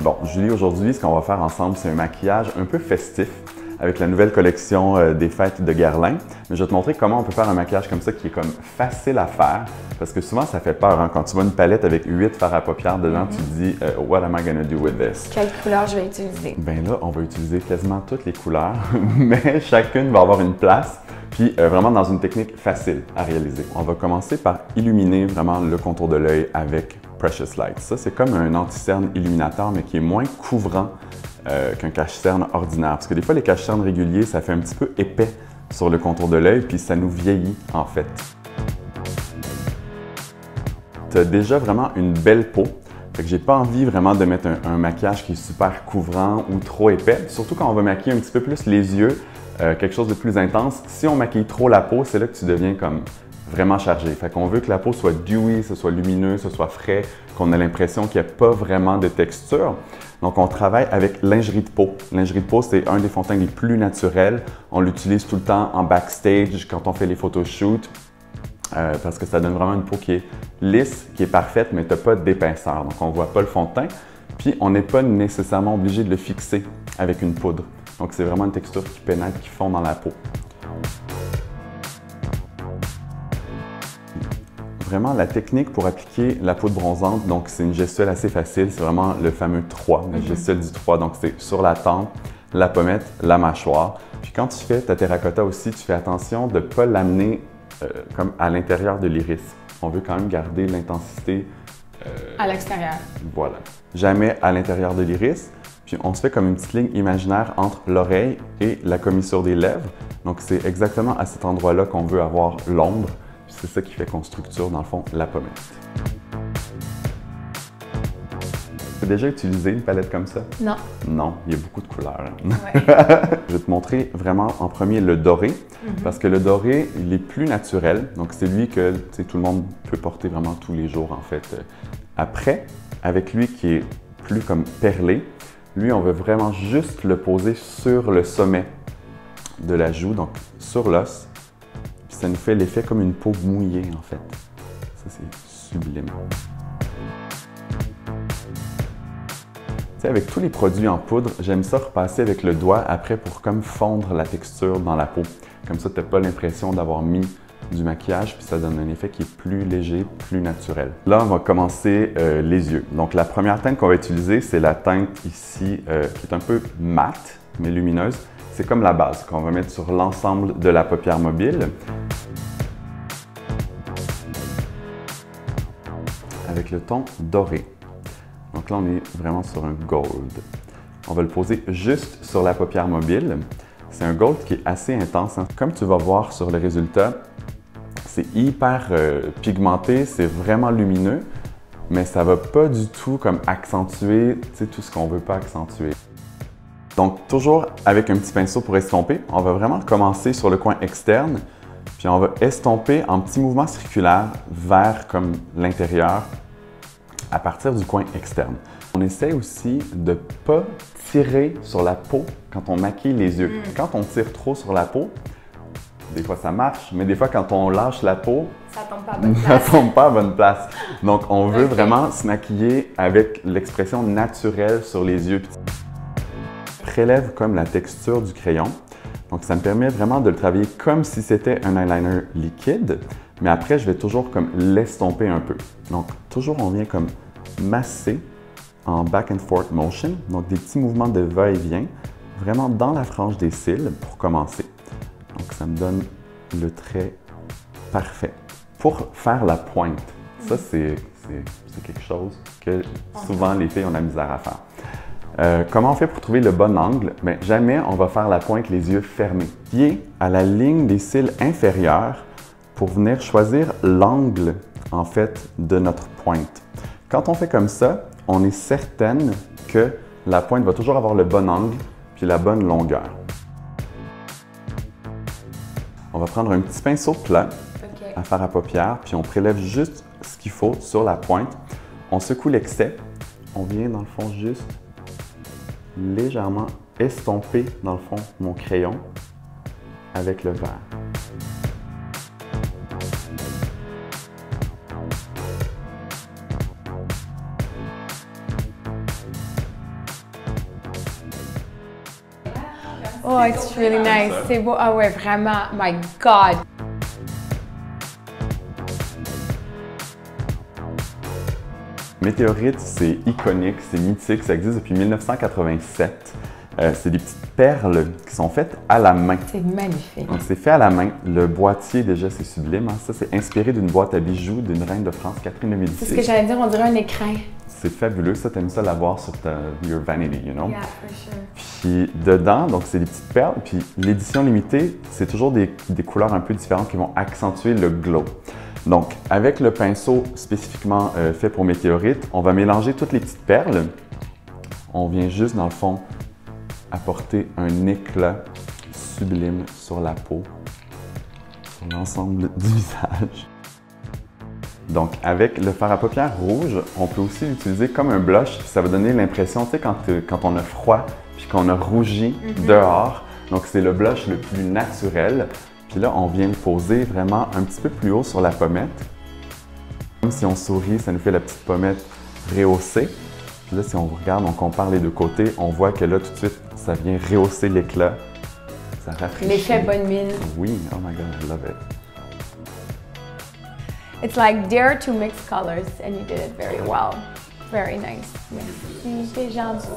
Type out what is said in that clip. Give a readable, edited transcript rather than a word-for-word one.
Bon, Julie, aujourd'hui, ce qu'on va faire ensemble, c'est un maquillage un peu festif avec la nouvelle collection des fêtes de Guerlain. Mais je vais te montrer comment on peut faire un maquillage comme ça qui est comme facile à faire. Parce que souvent, ça fait peur. Hein? Quand tu vois une palette avec 8 fards à paupières dedans, tu te dis « What am I gonna do with this? » Quelle couleur je vais utiliser? Ben là, on va utiliser quasiment toutes les couleurs, mais chacune va avoir une place. Puis vraiment dans une technique facile à réaliser. On va commencer par illuminer vraiment le contour de l'œil avec Precious Light. Ça, c'est comme un anti-cerne illuminateur, mais qui est moins couvrant qu'un cache-cerne ordinaire. Parce que des fois, les cache-cernes réguliers, ça fait un petit peu épais sur le contour de l'œil, puis ça nous vieillit en fait. Tu as déjà vraiment une belle peau. Fait que j'ai pas envie vraiment de mettre un maquillage qui est super couvrant ou trop épais. Surtout quand on va maquiller un petit peu plus les yeux, quelque chose de plus intense. Si on maquille trop la peau, c'est là que tu deviens comme vraiment chargé. Fait qu'on veut que la peau soit dewy, ce soit lumineux, ce soit frais, qu'on ait l'impression qu'il n'y a pas vraiment de texture. Donc, on travaille avec lingerie de peau. Lingerie de peau, c'est un des fonds de teint les plus naturels. On l'utilise tout le temps en backstage quand on fait les photoshoots parce que ça donne vraiment une peau qui est lisse, qui est parfaite, mais tu n'as pas d'épaisseur. Donc, on ne voit pas le fond de teint. Puis, on n'est pas nécessairement obligé de le fixer avec une poudre. Donc, c'est vraiment une texture qui pénètre, qui fond dans la peau. Vraiment, la technique pour appliquer la poudre bronzante, donc c'est une gestuelle assez facile, c'est vraiment le fameux 3, la gestuelle du 3. Donc, c'est sur la tempe, la pommette, la mâchoire. Puis quand tu fais ta terracotta aussi, tu fais attention de ne pas l'amener comme à l'intérieur de l'iris. On veut quand même garder l'intensité à l'extérieur. Voilà. Jamais à l'intérieur de l'iris. Puis on se fait comme une petite ligne imaginaire entre l'oreille et la commissure des lèvres. Donc c'est exactement à cet endroit-là qu'on veut avoir l'ombre. C'est ça qui fait qu'on structure, dans le fond, la pommette. Tu as déjà utilisé une palette comme ça? Non. Non, il y a beaucoup de couleurs. Ouais. Je vais te montrer vraiment en premier le doré, parce que le doré, il est plus naturel. Donc, c'est lui que tout le monde peut porter vraiment tous les jours, en fait. Après, avec lui qui est plus comme perlé, lui, on veut vraiment juste le poser sur le sommet de la joue, donc sur l'os. Puis ça nous fait l'effet comme une peau mouillée, en fait. Ça, c'est sublime. Tu sais, avec tous les produits en poudre, j'aime ça repasser avec le doigt après pour comme fondre la texture dans la peau. Comme ça, tu n'as pas l'impression d'avoir mis du maquillage, puis ça donne un effet qui est plus léger, plus naturel. Là, on va commencer les yeux. Donc, la première teinte qu'on va utiliser, c'est la teinte ici, qui est un peu mate, mais lumineuse. C'est comme la base qu'on va mettre sur l'ensemble de la paupière mobile. Avec le ton doré. Donc là, on est vraiment sur un gold. On va le poser juste sur la paupière mobile. C'est un gold qui est assez intense. Hein. Comme tu vas voir sur le résultat, c'est hyper pigmenté, c'est vraiment lumineux, mais ça ne va pas du tout comme accentuer tout ce qu'on ne veut pas accentuer. Donc, toujours avec un petit pinceau pour estomper, on va vraiment commencer sur le coin externe, puis on va estomper en petits mouvements circulaires vers comme l'intérieur à partir du coin externe. On essaie aussi de ne pas tirer sur la peau quand on maquille les yeux. Quand on tire trop sur la peau, des fois ça marche, mais des fois quand on lâche la peau, ça tombe pas à bonne place. Ça tombe pas à bonne place. Donc, on veut vraiment se maquiller avec l'expression naturelle sur les yeux. Prélève comme la texture du crayon. Donc, ça me permet vraiment de le travailler comme si c'était un eyeliner liquide, mais après, je vais toujours comme l'estomper un peu. Donc, toujours, on vient comme masser en back and forth motion, donc des petits mouvements de va-et-vient, vraiment dans la frange des cils pour commencer. Donc, ça me donne le trait parfait. Pour faire la pointe, ça, c'est quelque chose que souvent les filles ont la misère à faire. Comment on fait pour trouver le bon angle? Bien, jamais on va faire la pointe les yeux fermés. Pied à la ligne des cils inférieurs pour venir choisir l'angle, en fait, de notre pointe. Quand on fait comme ça, on est certaine que la pointe va toujours avoir le bon angle puis la bonne longueur. On va prendre un petit pinceau plat à faire à paupières, puis on prélève juste ce qu'il faut sur la pointe. On secoue l'excès. On vient, dans le fond, juste légèrement estomper, dans le fond, mon crayon avec le vert. Oh, it's really nice. C'est beau. Ah ouais, vraiment. My God. Météorite, c'est iconique, c'est mythique, ça existe depuis 1987. C'est des petites perles qui sont faites à la main. C'est magnifique. Donc, c'est fait à la main. Le boîtier, déjà, c'est sublime. Hein. Ça, c'est inspiré d'une boîte à bijoux d'une reine de France, Catherine de Médicis. C'est ce que j'allais dire, on dirait un écrin. C'est fabuleux. Ça, t'aimes ça l'avoir sur ta Your Vanity, you know? Yeah, for sure. Puis dedans, donc c'est des petites perles. Puis l'édition limitée, c'est toujours des couleurs un peu différentes qui vont accentuer le glow. Donc, avec le pinceau spécifiquement fait pour météorite, on va mélanger toutes les petites perles. On vient juste, dans le fond, apporter un éclat sublime sur la peau, sur l'ensemble du visage. Donc, avec le fard à paupières rouge, on peut aussi l'utiliser comme un blush. Ça va donner l'impression, tu sais, quand on a froid puis qu'on a rougi dehors. Donc, c'est le blush le plus naturel. Puis là, on vient le poser vraiment un petit peu plus haut sur la pommette. Comme si on sourit, ça nous fait la petite pommette rehaussée. Puis là, si on regarde, on compare les deux côtés, on voit que là, tout de suite, ça vient rehausser l'éclat. Ça rafraîchit. L'effet bonne mine. Oui, oh my God, I love it. It's like dare to mix colors and you did it very well. Very nice. Merci, t'es gentil.